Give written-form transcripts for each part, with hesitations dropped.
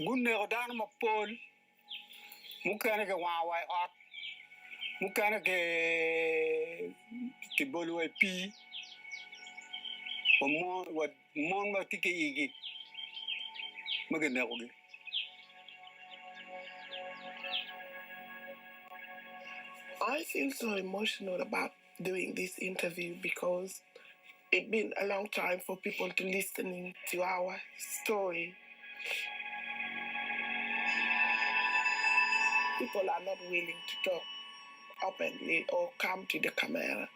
gunne odan ma pol mukana ke wawai ot mukana ke bolu pi mo wat mon ma tike igi magana ko. I feel so emotional about doing this interview because it's been a long time for people to listen to our story. People are not willing to talk openly or come to the camera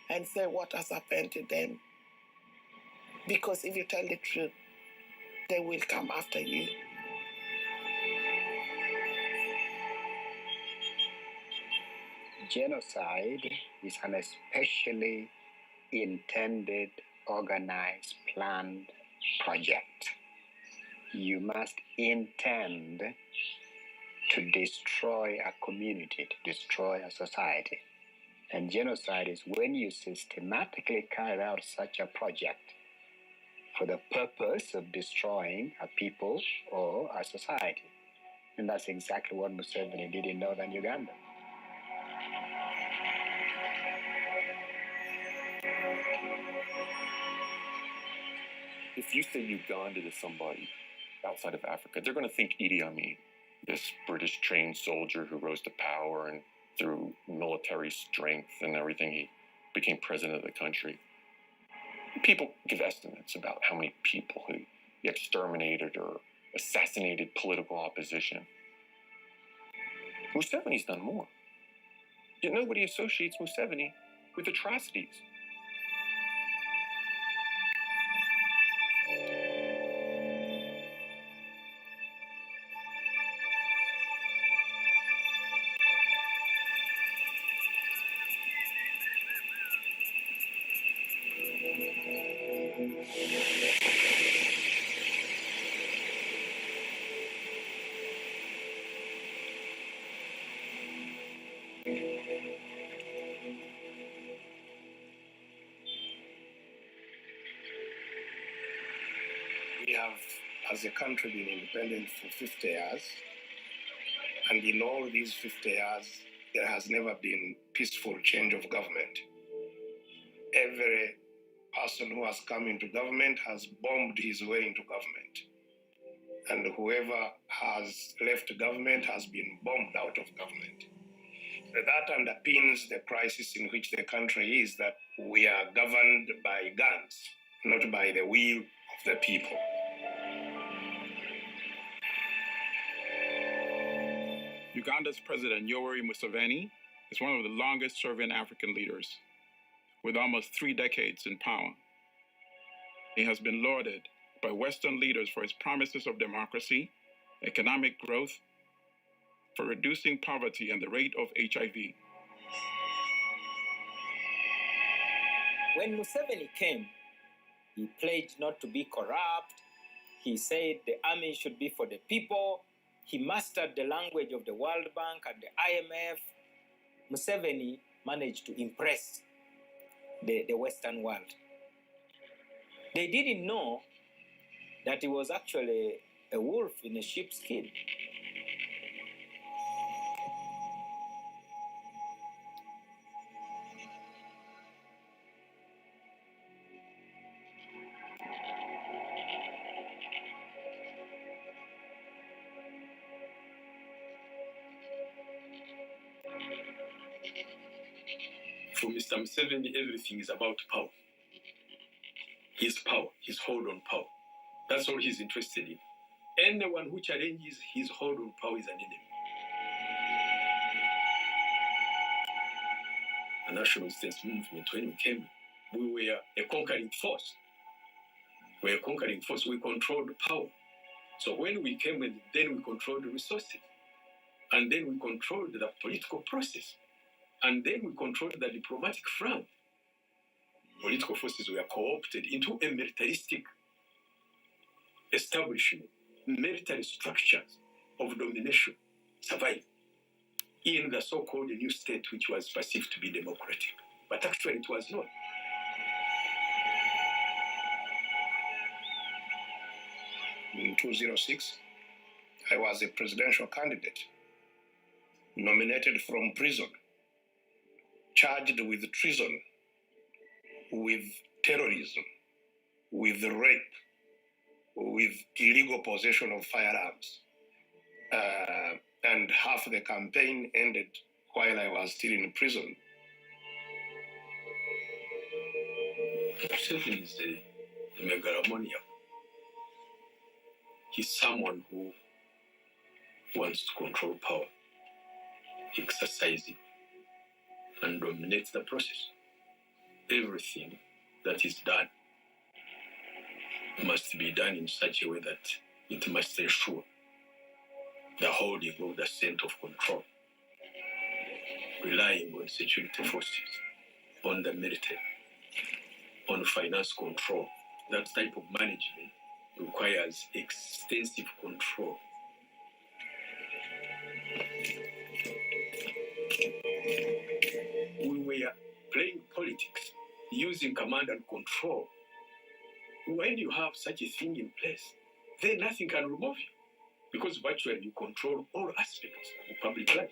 and say what has happened to them. Because if you tell the truth, they will come after you. Genocide is an especially intended, organized, planned project. You must intend to destroy a community, to destroy a society. And genocide is when you systematically carry out such a project for the purpose of destroying a people or a society. And that's exactly what Museveni did in Northern Uganda. If you say Uganda to somebody outside of Africa, they're going to think Idi Amin, this British trained soldier who rose to power and through military strength and everything, he became president of the country. People give estimates about how many people he exterminated or assassinated political opposition. Museveni's done more. Yet nobody associates Museveni with atrocities. We have, as a country, been independent for 50 years. And in all these 50 years, there has never been peaceful change of government. Every person who has come into government has bombed his way into government. And whoever has left government has been bombed out of government. That underpins the crisis in which the country is, that we are governed by guns, not by the will of the people. Uganda's President Yoweri Museveni is one of the longest-serving African leaders, with almost 3 decades in power. He has been lauded by Western leaders for his promises of democracy, economic growth, for reducing poverty and the rate of HIV. When Museveni came, he pledged not to be corrupt. He said the army should be for the people. He mastered the language of the World Bank and the IMF. Museveni managed to impress the Western world. They didn't know that he was actually a wolf in a sheep's skin. For Mr. Museveni, everything is about power. His power, his hold on power. That's all he's interested in. Anyone who challenges his hold on power is an enemy. The national resistance movement, when we came, we were a conquering force. We were a conquering force. We controlled power. So when we came, and then we controlled the resources. And then we controlled the political process. And then we controlled the diplomatic front. Political forces were co-opted into a militaristic establishment, military structures of domination survived in the so-called new state, which was perceived to be democratic. But actually it was not. In 2006, I was a presidential candidate, nominated from prison, charged with treason, with terrorism, with rape, with illegal possession of firearms. And half the campaign ended while I was still in prison. Museveni is a megalomaniac. He's someone who wants to control power, exercise it, and dominates the process. Everything that is done must be done in such a way that it must ensure the holding of the center of control, relying on security forces, on the military, on finance control. That type of management requires extensive control. We were playing politics using command and control. When you have such a thing in place, then nothing can remove you, because virtually you control all aspects of public life.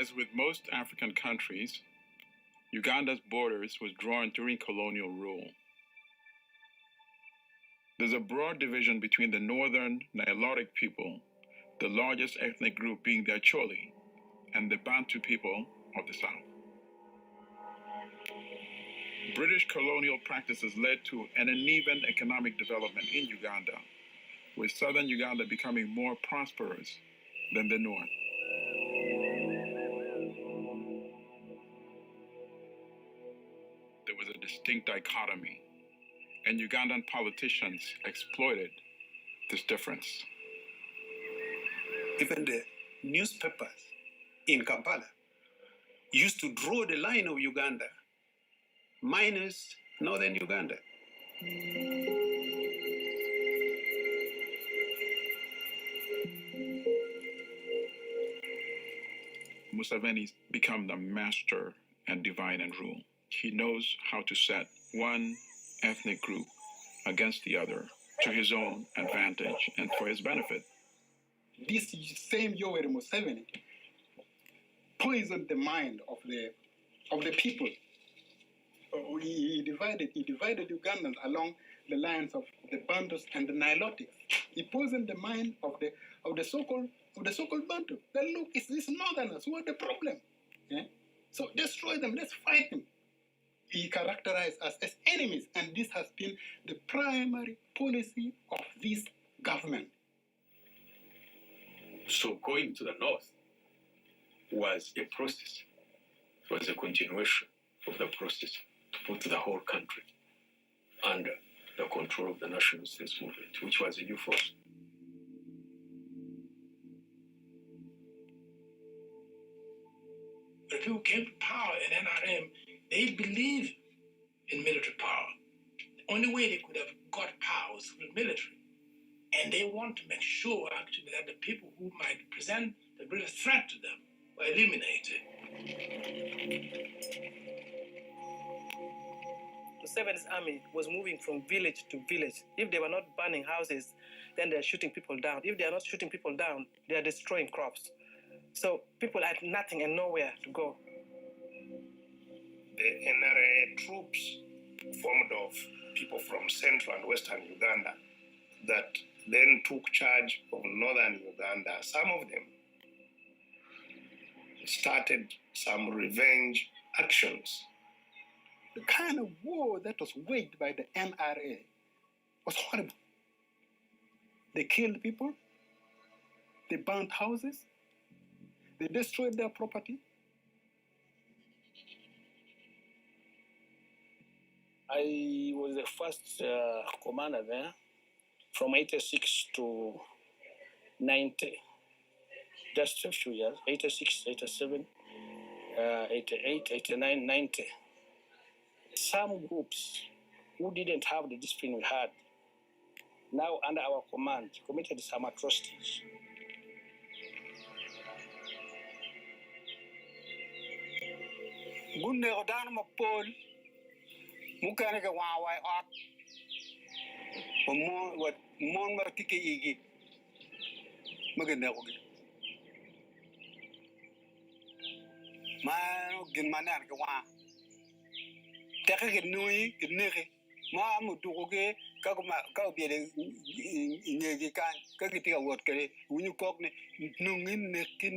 As with most African countries, Uganda's borders was drawn during colonial rule. There's a broad division between the northern Nilotic people, the largest ethnic group being the Acholi, and the Bantu people of the south. British colonial practices led to an uneven economic development in Uganda, with southern Uganda becoming more prosperous than the north. There was a distinct dichotomy, and Ugandan politicians exploited this difference. Even the newspapers in Kampala used to draw the line of Uganda minus Northern Uganda. Museveni's become the master and divine in rule. He knows how to set one ethnic group against the other to his own advantage and for his benefit. This same Yoweri Museveni poisoned the mind of the people. He divided Ugandans along the lines of the Bantus and the Nilotics. He poisoned the mind of the so-called Bantu. Then look, it's these northerners who are the problem. Yeah? So destroy them, let's fight them. He characterized us as enemies, and this has been the primary policy of this government. So going to the north was a process, was a continuation of the process to put the whole country under the control of the National States Movement, which was a new force. When people came to power in NRM, they believed in military power. The only way they could have got power was through the military. And they want to make sure, actually, that the people who might present the greatest threat to them were eliminated. Museveni's army was moving from village to village. If they were not burning houses, then they're shooting people down. If they are not shooting people down, they are destroying crops. So people had nothing and nowhere to go. The NRA troops formed of people from central and western Uganda that then took charge of northern Uganda. Some of them started some revenge actions. The kind of war that was waged by the NRA was horrible. They killed people, they burnt houses, they destroyed their property. I was the first commander there from 86 to 90. Just a few years, 86, 87, 88, 89, 90. Some groups who didn't have the discipline we had, now under our command, committed some atrocities. Gunne Odanma Paul Mukane ka wawai ot. What mon ma tike igi. Maganda ko. Ma gin manar ka wa. Taka ke nui ke nere. Ma mu duko ke ka biere ngegi kan ka kitika wot kare unyu kok ne nungin neki.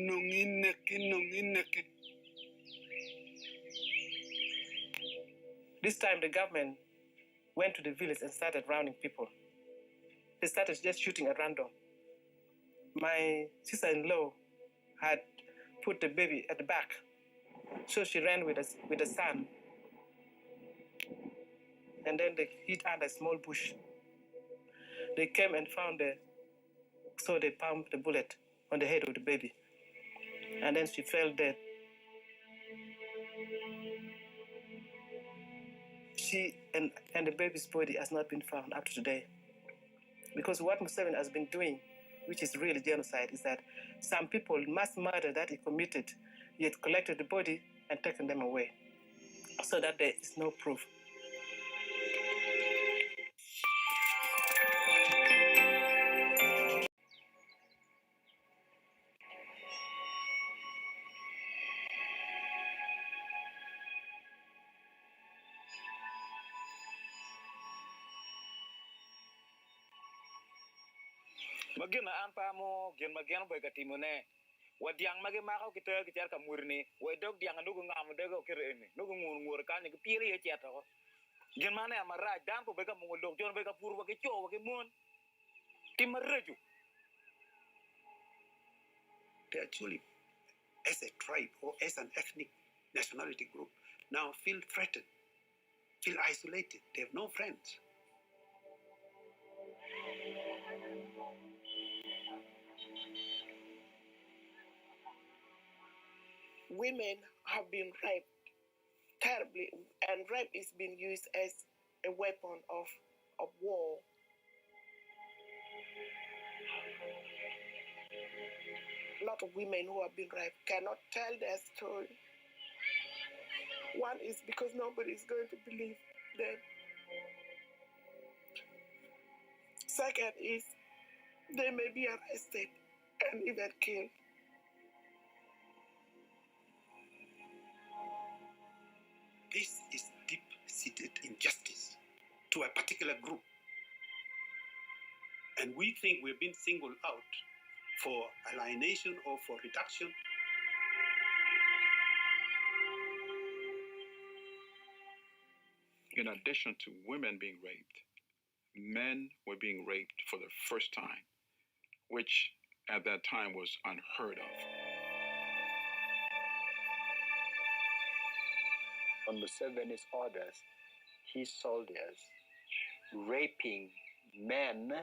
This time the government went to the village and started rounding people. They started just shooting at random. My sister-in-law had put the baby at the back, so she ran with the son, and then they hid under a small bush. They came and found so they pumped the bullet on the head of the baby, and then she fell dead. She and the baby's body has not been found up to today. Because what Museveni has been doing, which is really genocide, is that some people mass murder that he committed, yet collected the body and taken them away, so that there is no proof. Magina anpa mo gen magyan boy katimone wadiang magi makaw kita kitar kamurni way dog diang nugo ngam dago kireni nugo ngur kan ni piri ye tiata ko gen mane amara dan ko bega mo log jon bega purwa ke cho ke mon timaraju. They actually, as a tribe or as an ethnic nationality group, now feel threatened, feel isolated. They have no friends. Women have been raped terribly, and rape is being used as a weapon of war. A lot of women who have been raped cannot tell their story. One is because nobody is going to believe them. Second is they may be arrested and even killed. This is deep-seated injustice to a particular group. And we think we've been singled out for alienation or for reduction. In addition to women being raped, men were being raped for the first time, which at that time was unheard of. On Museveni's orders, his soldiers raping men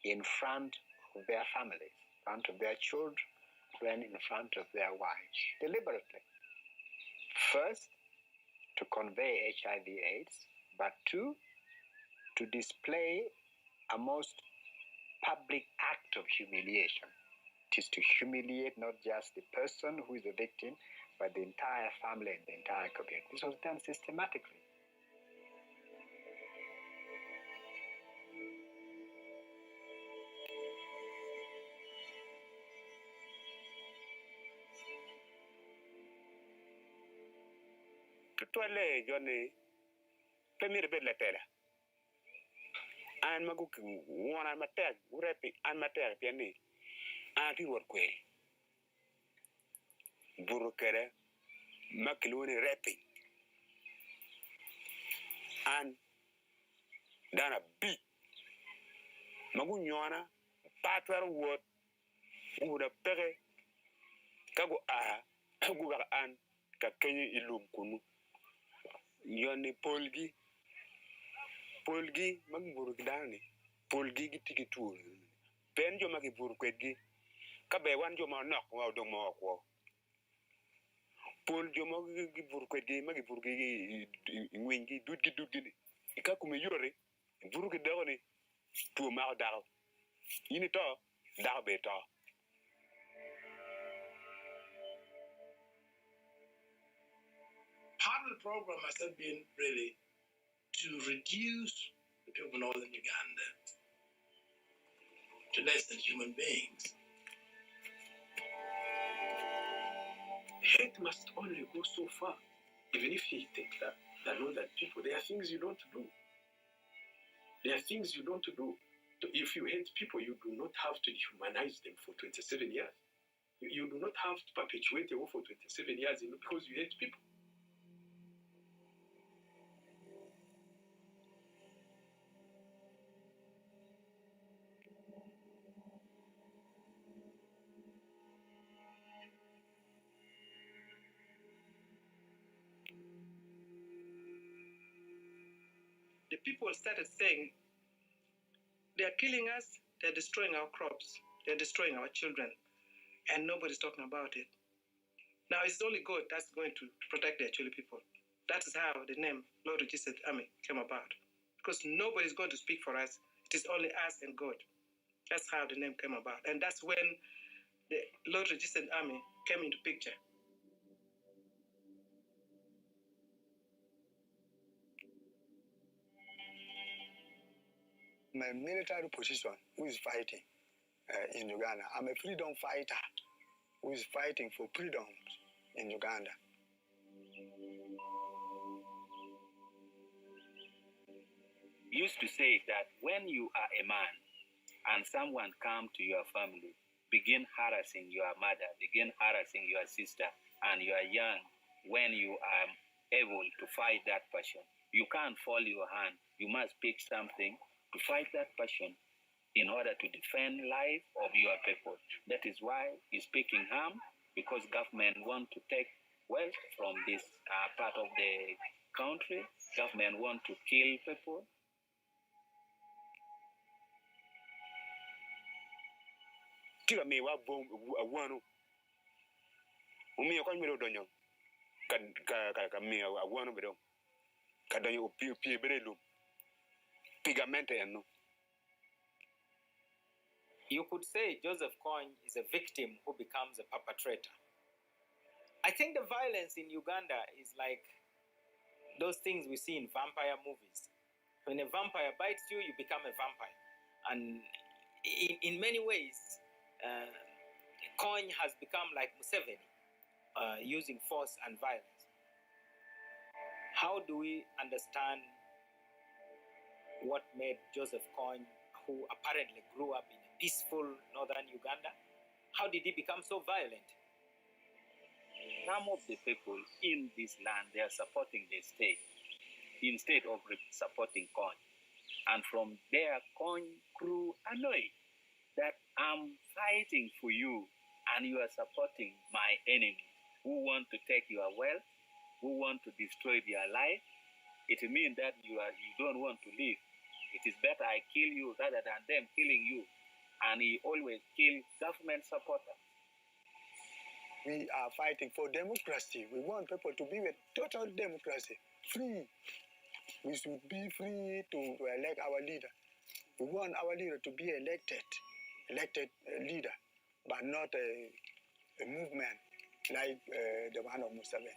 in front of their families, in front of their children, in front of their wives, deliberately. First, to convey HIV/AIDS, but two, to display a most public act of humiliation. It is to humiliate not just the person who is the victim, but the entire family and the entire community. This was done systematically. Tuale Johnny Premier Bedletera and Maguk one and Matek, Repi and Matek Piani, and you were quay. Burukere, Makaluni Repi, and Dana beat Magunyana, Patwer word, who would have pere Kago Guga and Kakeni Ilum Kunu. Yoni Polgi Magburgdani, Polgi Tikitu, Benjo Magi Burquegi, Kabe one Joma knock out the more. Paul Jomogi Burquegi, Magi Burgi, Wingi, Dudgi, Ikakumi Yuri, Burgidoni, to a Maldal. Unito, Dalbeta. Part of the program has not been really to reduce the people of Northern Uganda to less than human beings. Hate must only go so far. Even if you think that northern people, there are things you don't do. There are things you don't do. If you hate people, you do not have to dehumanize them for 27 years. You do not have to perpetuate a war for 27 years because you hate people. The people started saying, they're killing us, they're destroying our crops, they're destroying our children, and nobody's talking about it. Now, it's only God that's going to protect the Acholi people. That is how the name Lord Registered Army came about. Because nobody's going to speak for us. It is only us and God. That's how the name came about. And that's when the Lord Registered Army came into picture. My military position, who is fighting in Uganda. I'm a freedom fighter who is fighting for freedom in Uganda. Used to say that when you are a man and someone come to your family, begin harassing your mother, begin harassing your sister, and you are young, when you are able to fight that person, you can't fold your hand. You must pick something to fight that person in order to defend life of your people. That is why he's picking harm, because government want to take wealth from this part of the country. Government want to kill people. Tiga me wa bom awanu umi ko mi do donyo ka me awanu be do ka donyo pi berelu pigamente eno. You could say Joseph Kony is a victim who becomes a perpetrator. I think the violence in Uganda is like those things we see in vampire movies. When a vampire bites you, you become a vampire. And in many ways, Kony has become like Museveni, using force and violence. How do we understand what made Joseph Kony, who apparently grew up in a peaceful northern Uganda, how did he become so violent? Some of the people in this land, they are supporting the state instead of supporting Kony. And from there, Kony grew annoyed that I'm fighting for you and you are supporting my enemies who want to take your wealth, who want to destroy your life. It means that you don't want to live. It is better I kill you rather than them killing you. And he always kills government supporters. We are fighting for democracy. We want people to be with total democracy, free. We should be free to elect our leader. We want our leader to be elected leader, but not a movement like the one of Museveni.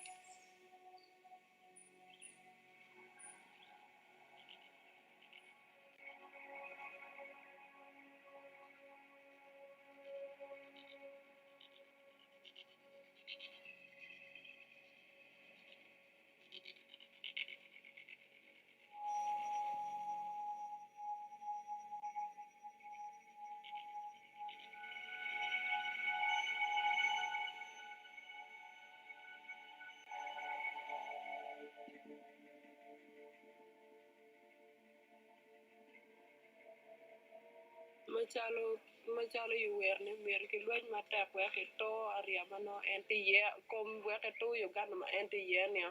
Machalo yu wer ni mer ki lweny matek we ki to ariama no enti ye kom we ki to Uganda ma enti ye ne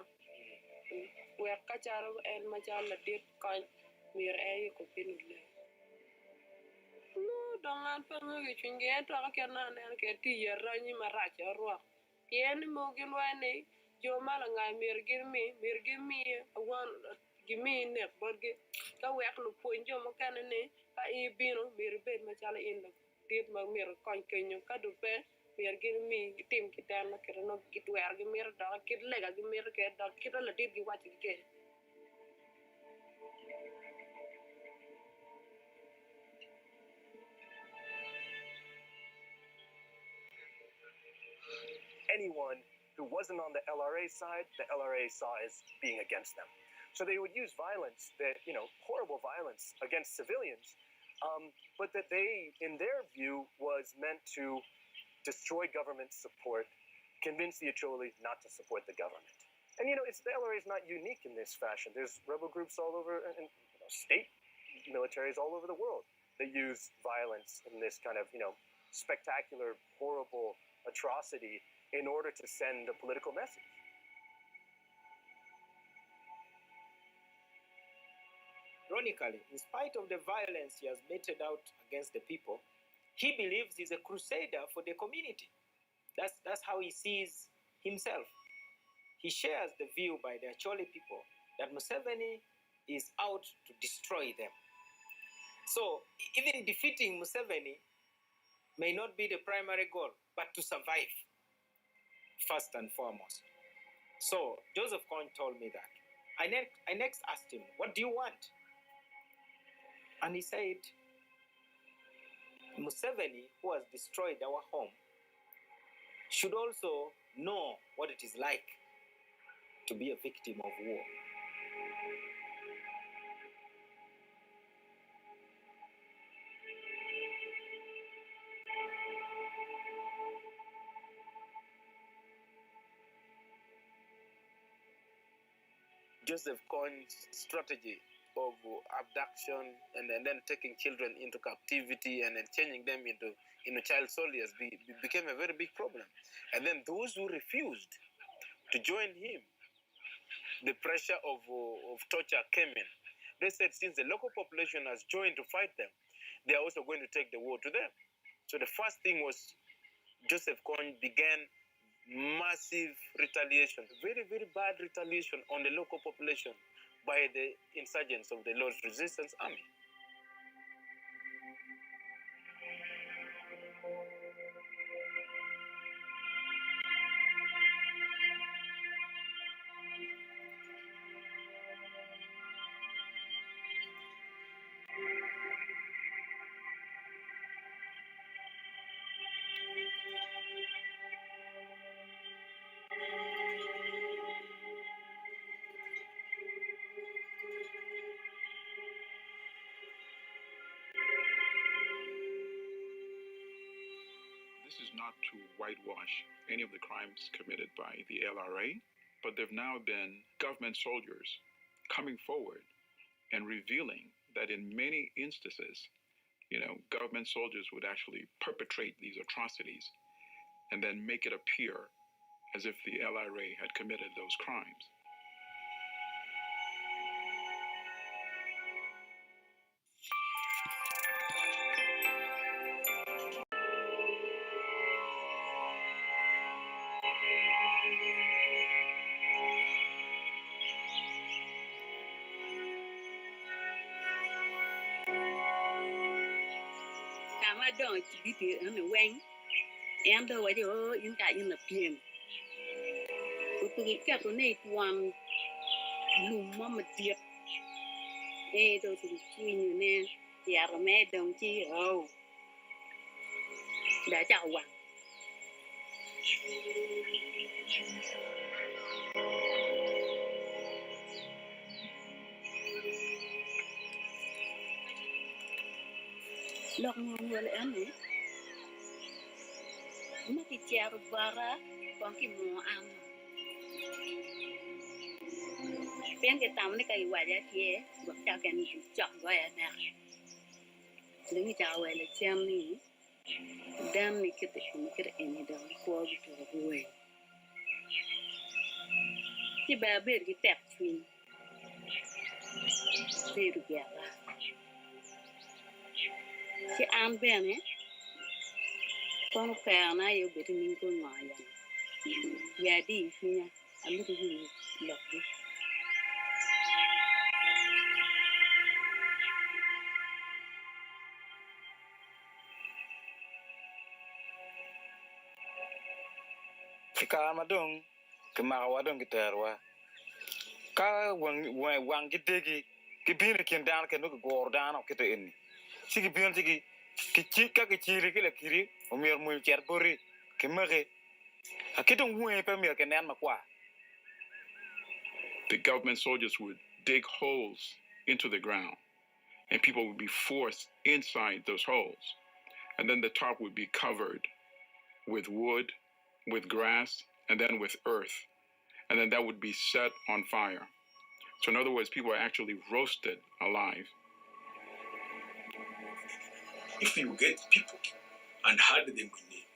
we ka charo en machalo dit kan mer e ko pinule no dongan pa ngi chinge to ka na ne ke ti ye ranyi maracha ro yen mo gi lweny jo mala ngai mer gi mi wan gi mi ne borgi ka we ko ponjo mo kan ne ka I bino mir bed machala in tit mag mir kon kenyo ka du pe mir gi mi tim kitan na kero no kitwer gi mir da kit lega gi mir ke da kit la tit gi wach gi ke anyone who wasn't on the LRA side, the LRA saw as being against them. So they would use violence, horrible violence against civilians, but that they, in their view, was meant to destroy government support, convince the Acholi not to support the government. And the LRA is not unique in this fashion. There's rebel groups all over, and state militaries all over the world that use violence in this kind of, spectacular, horrible atrocity in order to send a political message. Ironically, in spite of the violence he has meted out against the people, he believes he's a crusader for the community. That's how he sees himself. He shares the view by the Acholi people that Museveni is out to destroy them. So even defeating Museveni may not be the primary goal, but to survive, first and foremost. So Joseph Kony told me that. I next asked him, what do you want? And he said, Museveni, who has destroyed our home, should also know what it is like to be a victim of war. Joseph Kony's strategy of abduction and then taking children into captivity and then changing them into child soldiers became a very big problem. And then those who refused to join him, the pressure of torture came in. They said since the local population has joined to fight them, they are also going to take the war to them. So the first thing was Joseph Kony began massive retaliation, very, very bad retaliation on the local population by the insurgents of the Lord's Resistance Army. This is not to whitewash any of the crimes committed by the LRA, but there have now been government soldiers coming forward and revealing that in many instances, government soldiers would actually perpetrate these atrocities and then make it appear as if the LRA had committed those crimes. Don't be on the wing, and the way you got in the pin. We got to make one blue mama dear. Those who see you now, the other man don't see. Oh, that's our one. Look, well, Annie. Nó cái chèo bara con cái mùa ăn bên cái tàu nó cái quạt ra kia vật chào cái chọn gọi là nè đừng cái chào gọi là xem đi đam này cái này đó qua cái rồi cái bà biết cái tẹp chuyên về được ya cái ăn bên ấy con cái này yêu biết mình con ngoài vậy, giờ đi phi nha, anh biết gì lộc đi. Ka madong, ke mawadong gitarwa. Ka wang gidegi, ke bir kin dan ke no gordan o kito inni. Sigi bion sigi ke chika ke chiri ke la kiri, o mer mu cher bori ke mage The government soldiers would dig holes into the ground, and people would be forced inside those holes. And then the top would be covered with wood, with grass, and then with earth. And then that would be set on fire. So in other words, people are actually roasted alive. If you get people and had them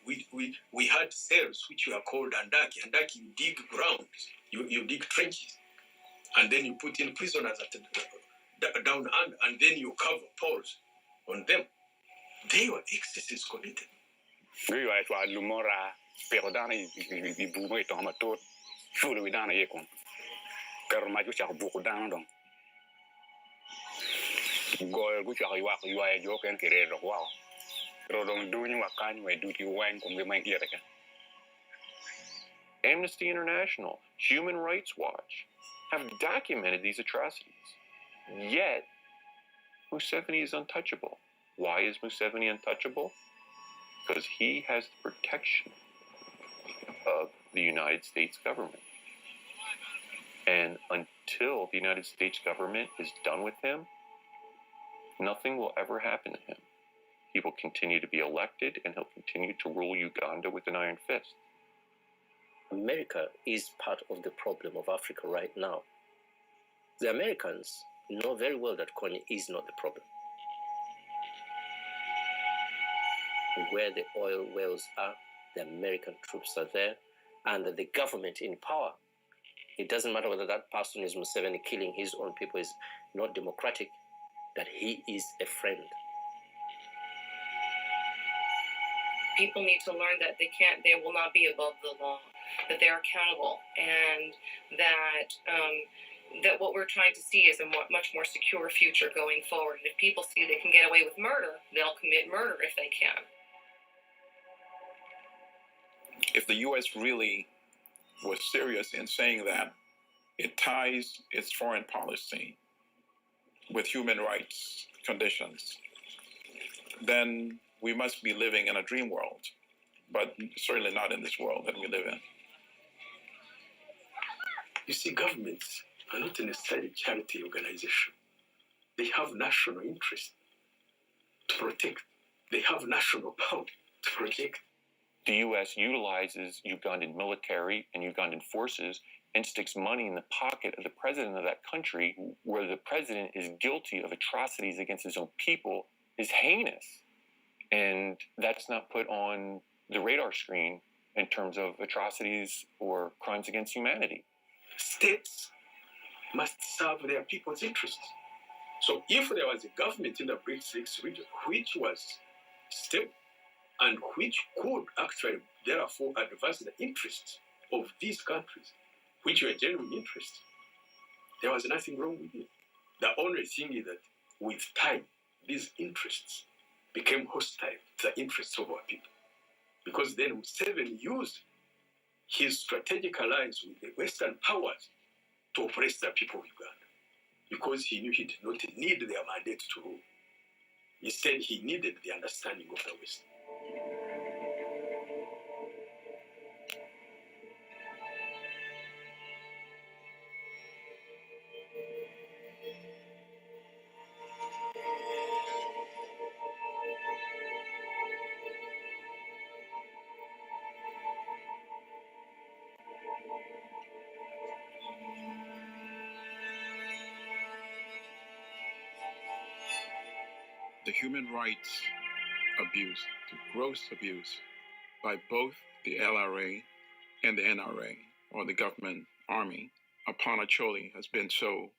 we had cells which were called andaki. Andaki, you dig ground, you dig trenches, and then you put in prisoners down under, and then you cover poles on them. They were excesses committed. We were to Lumora, Perdani, Bume, Tomato, Fulvidana Yekon, Karamajucha Bukudan. Goy, which you are a joke and career of wow. Rodon doing what kind of duty wine from my ear again. Amnesty International, Human Rights Watch have documented these atrocities. Yet, Museveni is untouchable. Why is Museveni untouchable? Because he has the protection of the United States government. And until the United States government is done with him, nothing will ever happen to him. He will continue to be elected, and he'll continue to rule Uganda with an iron fist. America is part of the problem of Africa right now. The Americans know very well that Kony is not the problem. Where the oil wells are, the American troops are there, and the government in power. It doesn't matter whether that person is Museveni killing his own people is not democratic, that he is a friend. People need to learn that they will not be above the law, that they're accountable, and that what we're trying to see is a much more secure future going forward. If people see they can get away with murder, they'll commit murder if they can. If the U.S. really was serious in saying that it ties its foreign policy with human rights conditions, then we must be living in a dream world, but certainly not in this world that we live in. You see, governments are not necessarily charity organizations. They have national interest to protect. They have national power to protect. The U.S. utilizes Ugandan military and Ugandan forces and sticks money in the pocket of the president of that country, where the president is guilty of atrocities against his own people, is heinous. And that's not put on the radar screen in terms of atrocities or crimes against humanity. States must serve their people's interests. So if there was a government in the BRICS region which was stable and which could actually therefore advance the interests of these countries, which were genuine interests, there was nothing wrong with it. The only thing is that with time, these interests became hostile to the interests of our people. Because then Museveni used his strategic alliance with the Western powers to oppress the people of Uganda. Because he knew he did not need their mandate to rule. Instead, he needed the understanding of the West. The human rights abuse, the gross abuse by both the LRA and the NRA, or the government army, upon Acholi has been so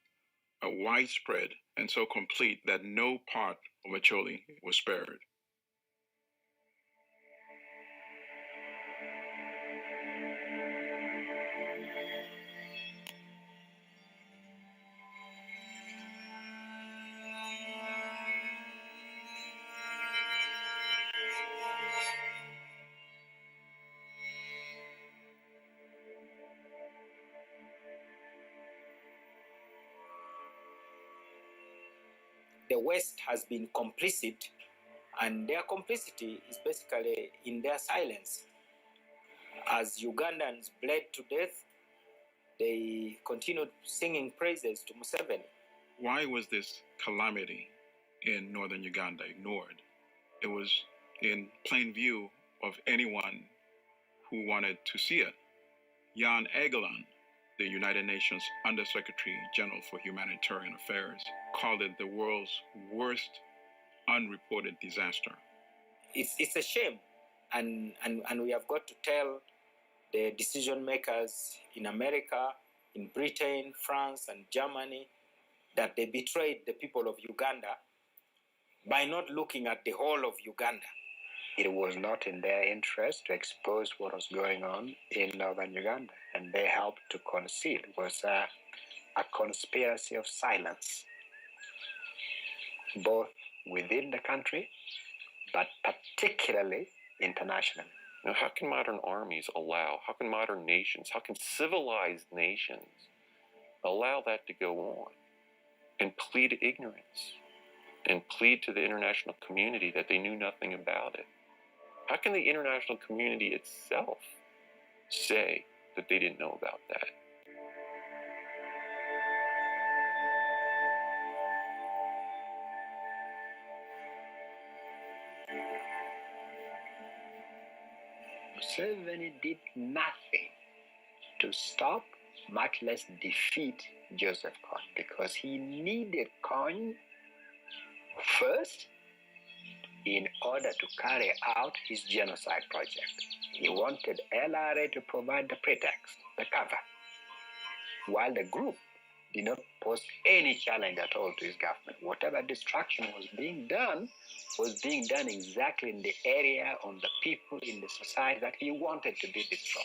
widespread and so complete that no part of Acholi was spared. The West has been complicit, and their complicity is basically in their silence. As Ugandans bled to death, they continued singing praises to Museveni. Why was this calamity in northern Uganda ignored? It was in plain view of anyone who wanted to see it. Jan Egeland, the United Nations Undersecretary General for Humanitarian Affairs, called it the world's worst unreported disaster. It's a shame, and we have got to tell the decision makers in America, in Britain, France, and Germany that they betrayed the people of Uganda by not looking at the whole of Uganda. It was not in their interest to expose what was going on in northern Uganda, and they helped to conceal. It was a conspiracy of silence, both within the country, but particularly internationally. Now, how can modern armies how can modern nations, how can civilized nations allow that to go on and plead ignorance and plead to the international community that they knew nothing about it? How can the international community itself say that they didn't know about that? Museveni did nothing to stop, much less defeat Joseph Kony, because he needed Kony first in order to carry out his genocide project. He wanted LRA to provide the pretext, the cover, while the group did not pose any challenge at all to his government. Whatever destruction was being done exactly in the area, on the people, in the society that he wanted to be destroyed.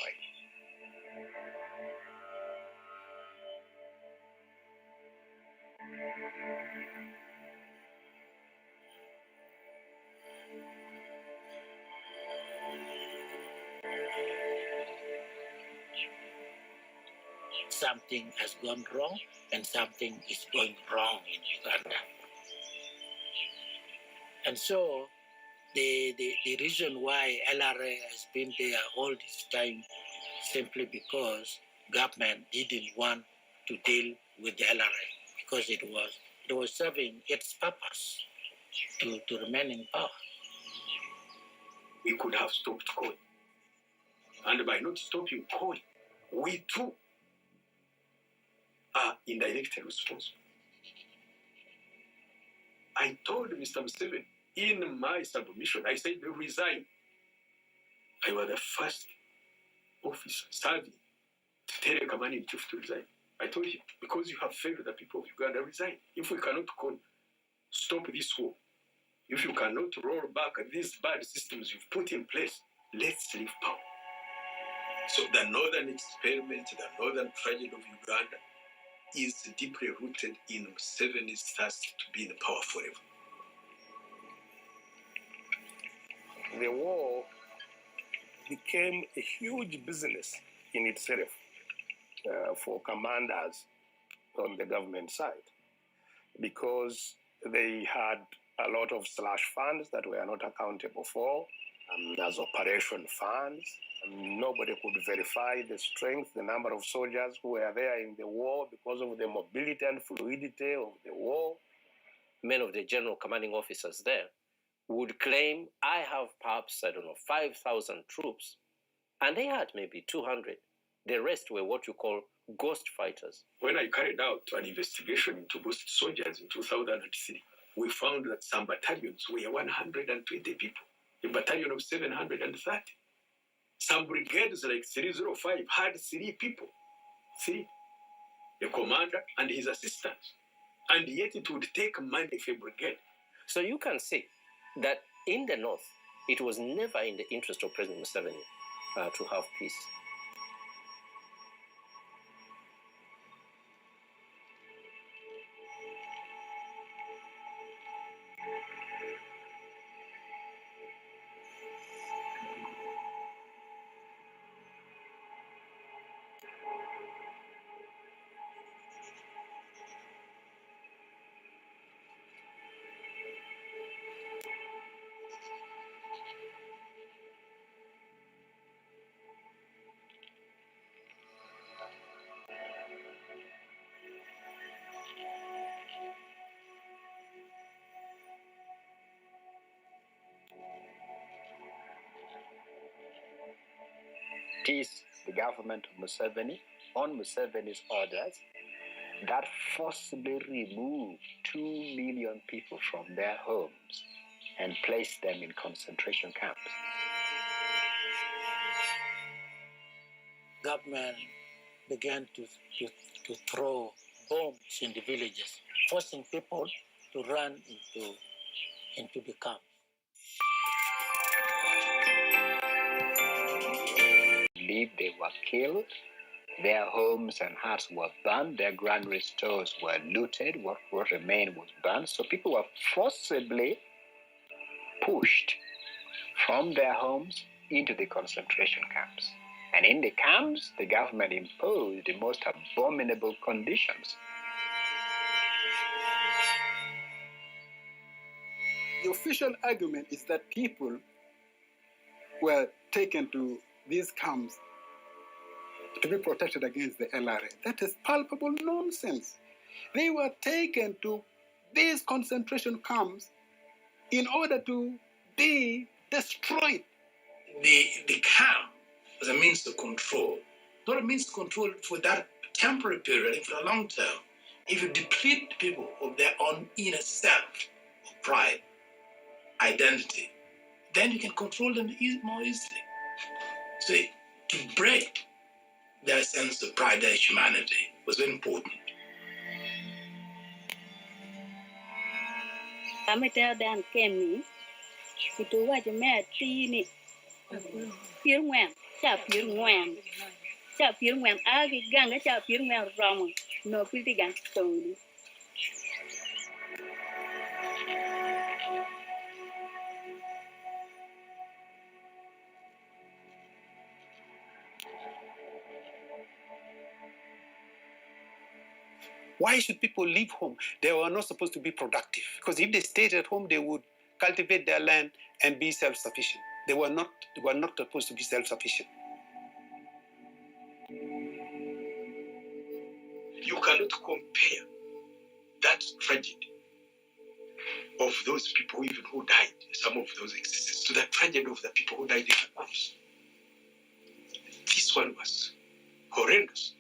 Something has gone wrong and something is going wrong in Uganda. And so the reason why LRA has been there all this time simply because government didn't want to deal with the LRA because it was serving its purpose to remain in power. We could have stopped Kony. And by not stopping Kony, we too are indirectly responsible. I told Mr. Museveni in my submission, I said, resign. I was the first officer serving to tell a commanding chief to resign. I told him, because you have failed the people of Uganda, resign. If we cannot stop this war, if you cannot roll back these bad systems you've put in place, let's leave power. So the northern experiment, the northern tragedy of Uganda is deeply rooted in Museveni's thirst to be in power forever. The war became a huge business in itself for commanders on the government side, because they had a lot of slush funds that were not accountable for, as operation funds. Nobody could verify the strength, the number of soldiers who were there in the war because of the mobility and fluidity of the war. Many of the general commanding officers there would claim, I have perhaps, 5,000 troops, and they had maybe 200. The rest were what you call ghost fighters. When I carried out an investigation into ghost soldiers in 2003, we found that some battalions were 120 people, a battalion of 730. Some brigades like 305 had 3 people, 3, a commander and his assistants, and yet it would take money for a brigade. So you can see that in the north, it was never in the interest of President Museveni to have peace. It is the government of Museveni, on Museveni's orders, that forcibly removed 2 million people from their homes and placed them in concentration camps. Government began to throw bombs in the villages, forcing people to run into the camp. They were killed, their homes and hearts were burned, their granary stores were looted, what remained was burned. So people were forcibly pushed from their homes into the concentration camps. And in the camps, the government imposed the most abominable conditions. The official argument is that people were taken to these camps to be protected against the LRA. That is palpable nonsense. They were taken to these concentration camps in order to be destroyed. The camp was a means to control, not a means to control for that temporary period and for a long term. If you deplete people of their own inner self, of pride, identity, then you can control them more easily. So to break their sense of pride, their humanity, was very important. Kami tell dan kemi kutu wa jeme tini pir ngwan cha pir ngwan agi ganga cha pir ngwan ramu no piti gan toni. Why should people leave home? They were not supposed to be productive, because if they stayed at home, they would cultivate their land and be self-sufficient. They were not supposed to be self-sufficient. You cannot compare that tragedy of those people even who died, some of those existence, to the tragedy of the people who died in the camps. This one was horrendous.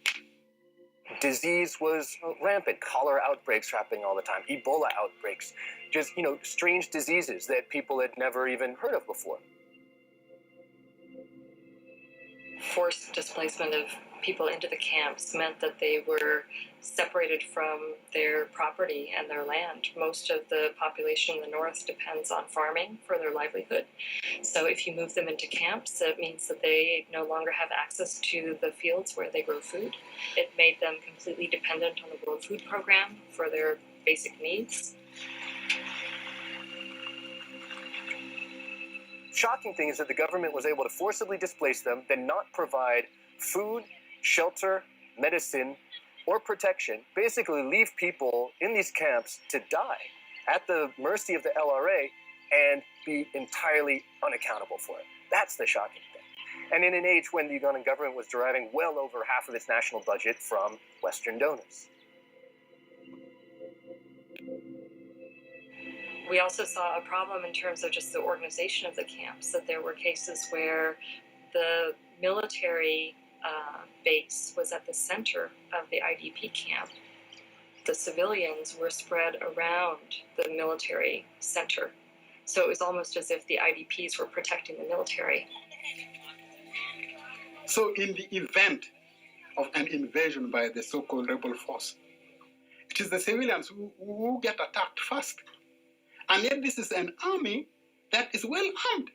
Disease was rampant. Cholera outbreaks happening all the time. Ebola outbreaks. Just, strange diseases that people had never even heard of before. Forced displacement of people into the camps meant that they were separated from their property and their land. Most of the population in the north depends on farming for their livelihood. So if you move them into camps, it means that they no longer have access to the fields where they grow food. It made them completely dependent on the World Food Program for their basic needs. Shocking thing is that the government was able to forcibly displace them, then not provide food, shelter, medicine, or protection, basically leave people in these camps to die at the mercy of the LRA and be entirely unaccountable for it. That's the shocking thing. And in an age when the Ugandan government was deriving well over half of its national budget from Western donors. We also saw a problem in terms of just the organization of the camps, that there were cases where the military base was at the center of the IDP camp. The civilians were spread around the military center. So it was almost as if the IDPs were protecting the military. So in the event of an invasion by the so-called rebel force, it is the civilians who get attacked first. And yet this is an army that is well armed.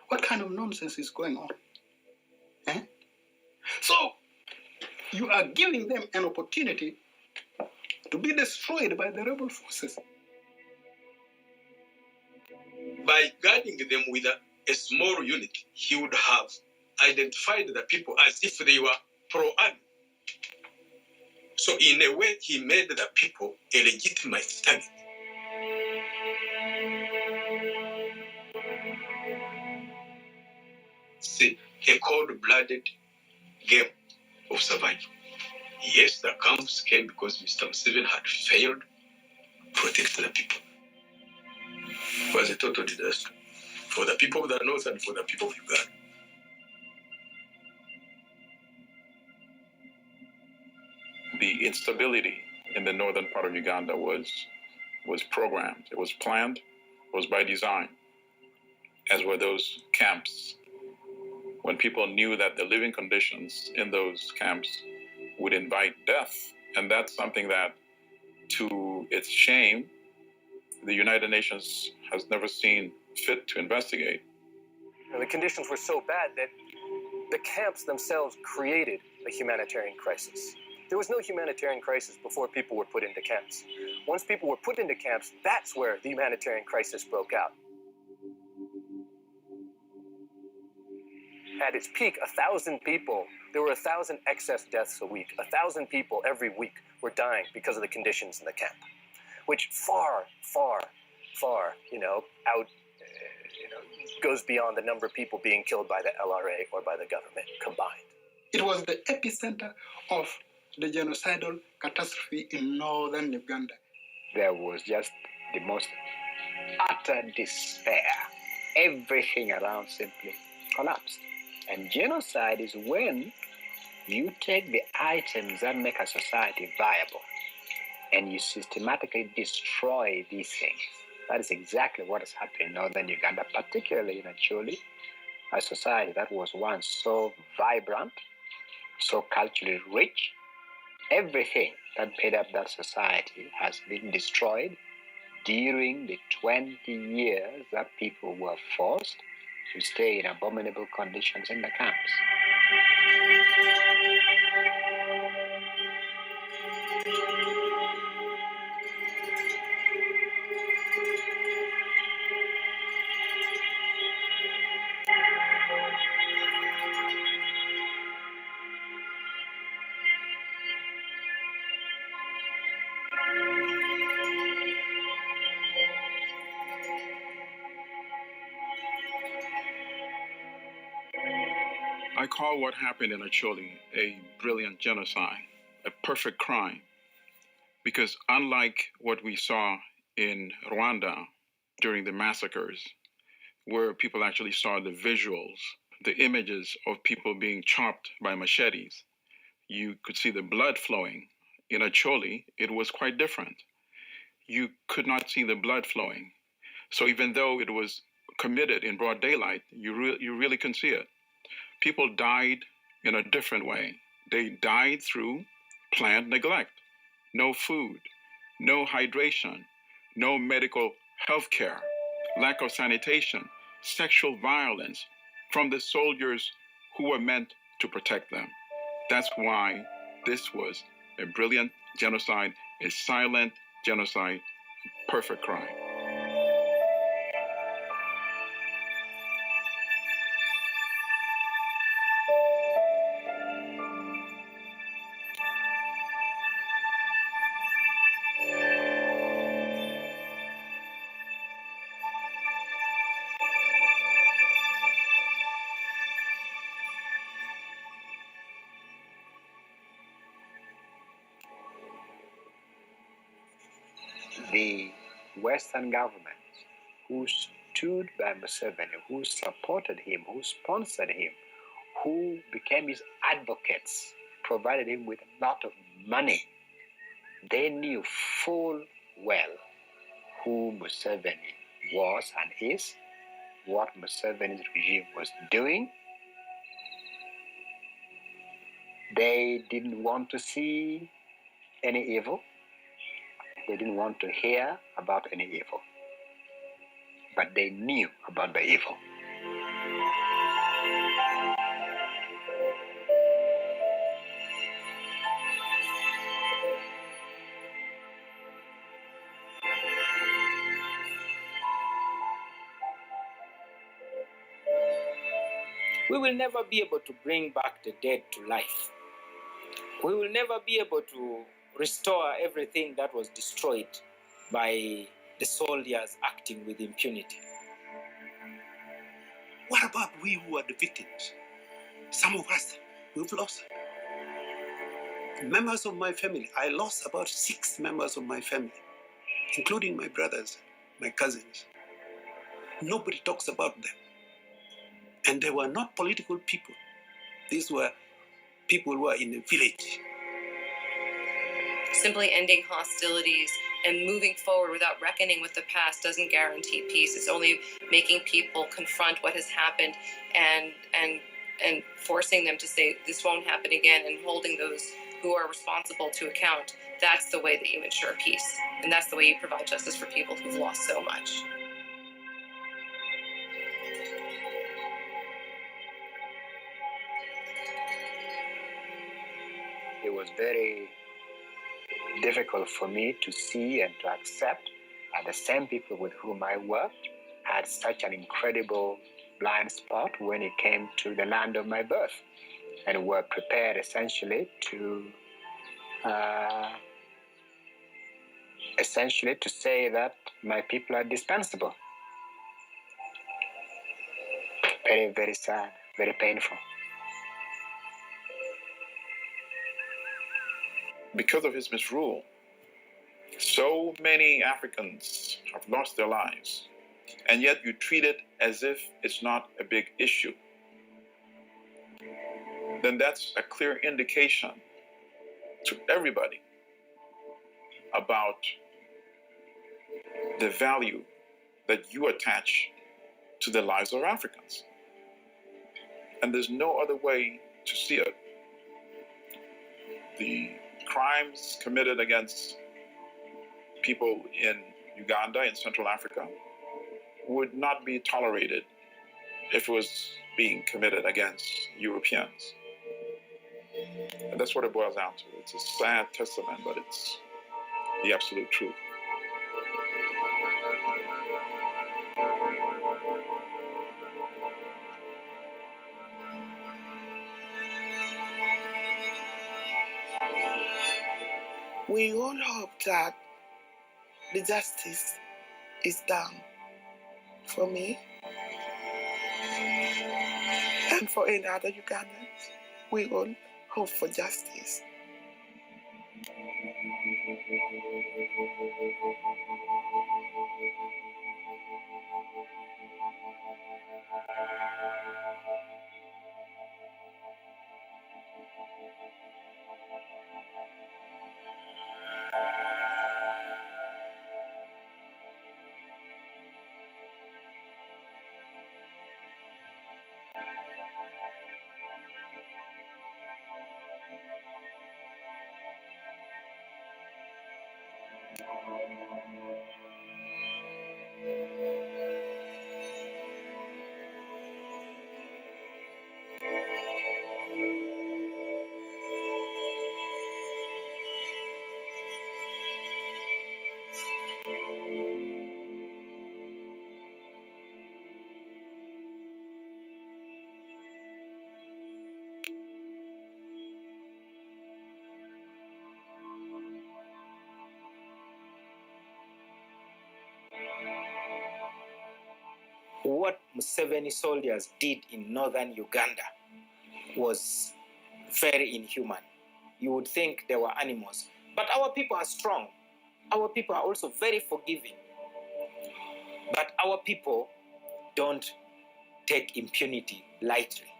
What kind of nonsense is going on? So you are giving them an opportunity to be destroyed by the rebel forces. By guarding them with a small unit, he would have identified the people as if they were pro-army. So in a way, he made the people a legitimate target. See, a cold-blooded game of survival. Yes, the camps came because Mr. Museveni had failed to protect the people. It was a total disaster for the people of the north and for the people of Uganda. the instability in the northern part of Uganda was programmed. It was planned. It was by design, as were those camps. When people knew that the living conditions in those camps would invite death, and that's something that, to its shame, the United Nations has never seen fit to investigate. And the conditions were so bad that the camps themselves created a humanitarian crisis. There was no humanitarian crisis before people were put into camps. Once people were put into camps, that's where the humanitarian crisis broke out. At its peak, 1,000 people, there were 1,000 excess deaths a week. 1,000 people every week were dying because of the conditions in the camp, which far, goes beyond the number of people being killed by the LRA or by the government combined. It was the epicenter of the genocidal catastrophe in northern Uganda. There was just the most utter despair. Everything around simply collapsed. And genocide is when you take the items that make a society viable and you systematically destroy these things. That is exactly what has happened in northern Uganda, particularly in Acholi, a society that was once so vibrant, so culturally rich. Everything that made up that society has been destroyed during the 20 years that people were forced to stay in abominable conditions in the camps. I call what happened in Acholi a brilliant genocide, a perfect crime, because unlike what we saw in Rwanda during the massacres, where people actually saw the visuals, the images of people being chopped by machetes, you could see the blood flowing. In Acholi, it was quite different. You could not see the blood flowing. So even though it was committed in broad daylight, you really couldn't see it. People died in a different way. They died through planned neglect. No food, no hydration, no medical health care, lack of sanitation, sexual violence from the soldiers who were meant to protect them. That's why this was a brilliant genocide, a silent genocide, perfect crime. The Western governments who stood by Museveni, who supported him, who sponsored him, who became his advocates, provided him with a lot of money, they knew full well who Museveni was and is, what Museveni's regime was doing. They didn't want to see any evil. They didn't want to hear about any evil. But they knew about the evil. We will never be able to bring back the dead to life. We will never be able to restore everything that was destroyed by the soldiers acting with impunity. What about we who are the victims? Some of us, we've lost members of my family. I lost about 6 members of my family, including my brothers, my cousins. Nobody talks about them. And they were not political people. These were people who were in a village. Simply ending hostilities and moving forward without reckoning with the past doesn't guarantee peace. It's only making people confront what has happened and forcing them to say this won't happen again, and holding those who are responsible to account. That's the way that you ensure peace, and that's the way you provide justice for people who've lost so much. It was very difficult for me to see and to accept that the same people with whom I worked had such an incredible blind spot when it came to the land of my birth, and were prepared essentially to say that my people are dispensable. Very, very sad, very painful. Because of his misrule, so many Africans have lost their lives, and yet you treat it as if it's not a big issue. Then that's a clear indication to everybody about the value that you attach to the lives of Africans. And there's no other way to see it. The crimes committed against people in Uganda, in Central Africa, would not be tolerated if it was being committed against Europeans. And that's what it boils down to. It's a sad testament, but it's the absolute truth. We all hope that the justice is done for me and for any other Ugandans. We all hope for justice. What Museveni soldiers did in northern Uganda was very inhuman. You would think they were animals. But our people are strong. Our people are also very forgiving. But our people don't take impunity lightly.